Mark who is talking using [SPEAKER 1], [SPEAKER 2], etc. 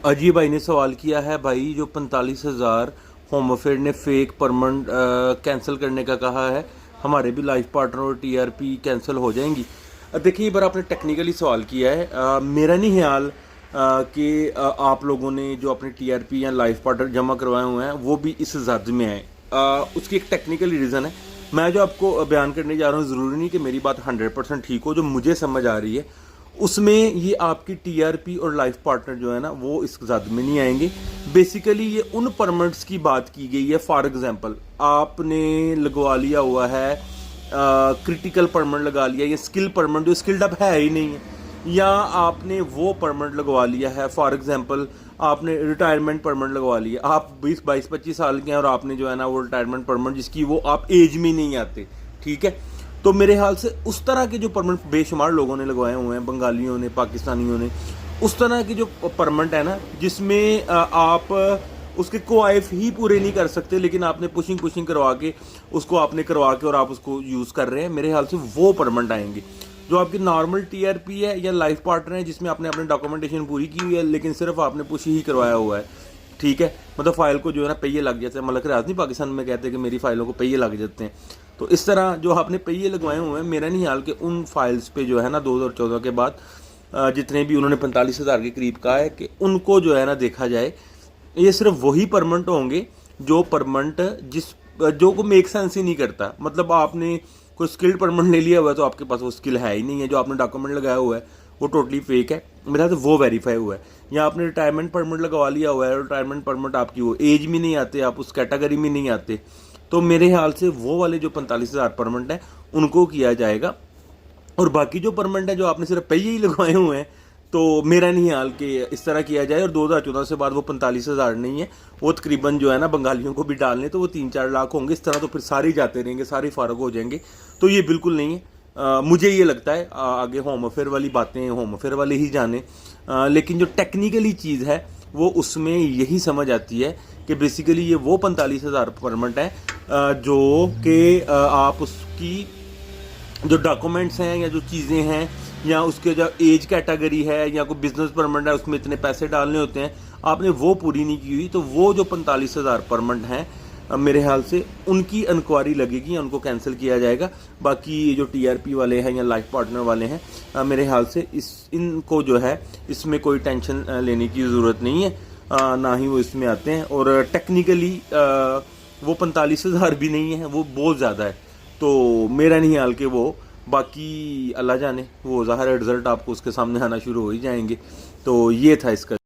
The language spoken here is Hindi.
[SPEAKER 1] अजय भाई ने सवाल किया है, भाई जो 45,000 होम अफेयर ने फेक परमानेंट कैंसिल करने का कहा है, हमारे भी लाइफ पार्टनर और टीआरपी कैंसिल हो जाएंगी। देखिए, ये बार आपने टेक्निकली सवाल किया है। मेरा नहीं ख्याल कि आप लोगों ने जो अपने टीआरपी या लाइफ पार्टनर जमा करवाए हुए हैं वो भी इस जद में आए। उसकी एक टेक्निकल रीज़न है। मैं जो आपको बयान करने जा रहा हूँ, ज़रूरी नहीं कि मेरी बात 100% ठीक हो। जो मुझे समझ आ रही है उसमें ये आपकी टीआरपी और लाइफ पार्टनर जो है ना वो इस जद में नहीं आएंगे। बेसिकली ये उन परमिट्स की बात की गई है। फॉर एग्जांपल, आपने लगवा लिया हुआ है क्रिटिकल परमिट लगा लिया, या स्किल परमिट जो स्किल्ड अप है ही नहीं है, या आपने वो परमिट लगवा लिया है। फॉर एग्जांपल, आपने रिटायरमेंट परमिट लगवा लिया। आप 20, 22, 25 साल के हैं और आपने जो है ना वो रिटायरमेंट परमिट जिसकी वो आप एज में नहीं आते, ठीक है। तो मेरे ख्याल से उस तरह के जो परमिट बेशुमार लोगों ने लगवाए हुए हैं, बंगालियों ने, पाकिस्तानियों ने, उस तरह के जो परमिट है ना जिसमें आप उसके क्वाइफ ही पूरे नहीं कर सकते, लेकिन आपने पुशिंग पुशिंग करवा के उसको आपने करवा के और आप उसको यूज़ कर रहे हैं, मेरे ख्याल से वो परमिट आएंगे। जो आपकी नॉर्मल टीआरपी है या लाइफ पार्टनर है जिसमें आपने अपनी डॉक्यूमेंटेशन पूरी की हुई है लेकिन सिर्फ आपने पुश ही करवाया हुआ है, ठीक है, मतलब फाइल को जो है ना पहिए लग जाते हैं। मलक राज नहीं पाकिस्तान में कहते हैं कि मेरी फाइलों को पहिए लग जाते हैं। तो इस तरह जो आपने पहिए लगवाए हुए हैं, मेरा नहीं हाल कि उन फाइल्स पे जो है ना 2014 के बाद जितने भी उन्होंने 45,000 के करीब कहा है कि उनको जो है ना देखा जाए। ये सिर्फ वही परमानेंट होंगे जो परमानेंट जो को मेक सेंस ही नहीं करता। मतलब आपने कोई स्किल्ड परमानेंट ले लिया हुआ है तो आपके पास वो स्किल है ही नहीं है। जो आपने डॉक्यूमेंट लगाया हुआ है वो टोटली फेक है, मेरा तो वो वेरीफाई हुआ है। या आपने रिटायरमेंट परमिट लगवा लिया हुआ है, रिटायरमेंट परमिट आपकी वो एज में नहीं आते, आप उस कैटेगरी में नहीं आते, तो मेरे ख्याल से वो वाले जो 45,000 परमिट हैं उनको किया जाएगा। और बाकी जो परमिट है जो आपने सिर्फ पहिए ही लगवाए हुए हैं, तो मेरा नहीं ख्याल कि इस तरह किया जाए। और 2014 से बाद वो 45,000 नहीं है, वो तकरीबन जो है ना बंगालियों को भी डालने तो वो 3-4 लाख होंगे। इस तरह तो फिर सारे जाते रहेंगे, सारे फारग हो जाएंगे। तो ये बिल्कुल नहीं है। मुझे ये लगता है आगे होम अफेयर वाली बातें होम अफेयर वाले ही जाने। लेकिन जो टेक्निकली चीज़ है वो उसमें यही समझ आती है कि बेसिकली ये वो 45,000 परमिट है जो कि आप उसकी जो डॉक्यूमेंट्स हैं या जो चीज़ें हैं या उसके जो एज कैटेगरी है या कोई बिजनेस परमिट है उसमें इतने पैसे डालने होते हैं, आपने वो पूरी नहीं की हुई, तो वो जो 45,000 परमिट हैं मेरे ख्याल से उनकी इंक्वायरी लगेगी, उनको कैंसिल किया जाएगा। बाकी जो टीआरपी वाले हैं या लाइफ पार्टनर वाले हैं मेरे ख्याल से इनको जो है इसमें कोई टेंशन लेने की ज़रूरत नहीं है। ना ही वो इसमें आते हैं। और टेक्निकली वो 45,000 भी नहीं है, वो बहुत ज़्यादा है। तो मेरा नहीं हाल कि वो, बाकी अल्लाह जाने, वो ज़ाहिर है रिज़ल्ट आपको उसके सामने आना शुरू हो ही जाएंगे। तो ये था इसका।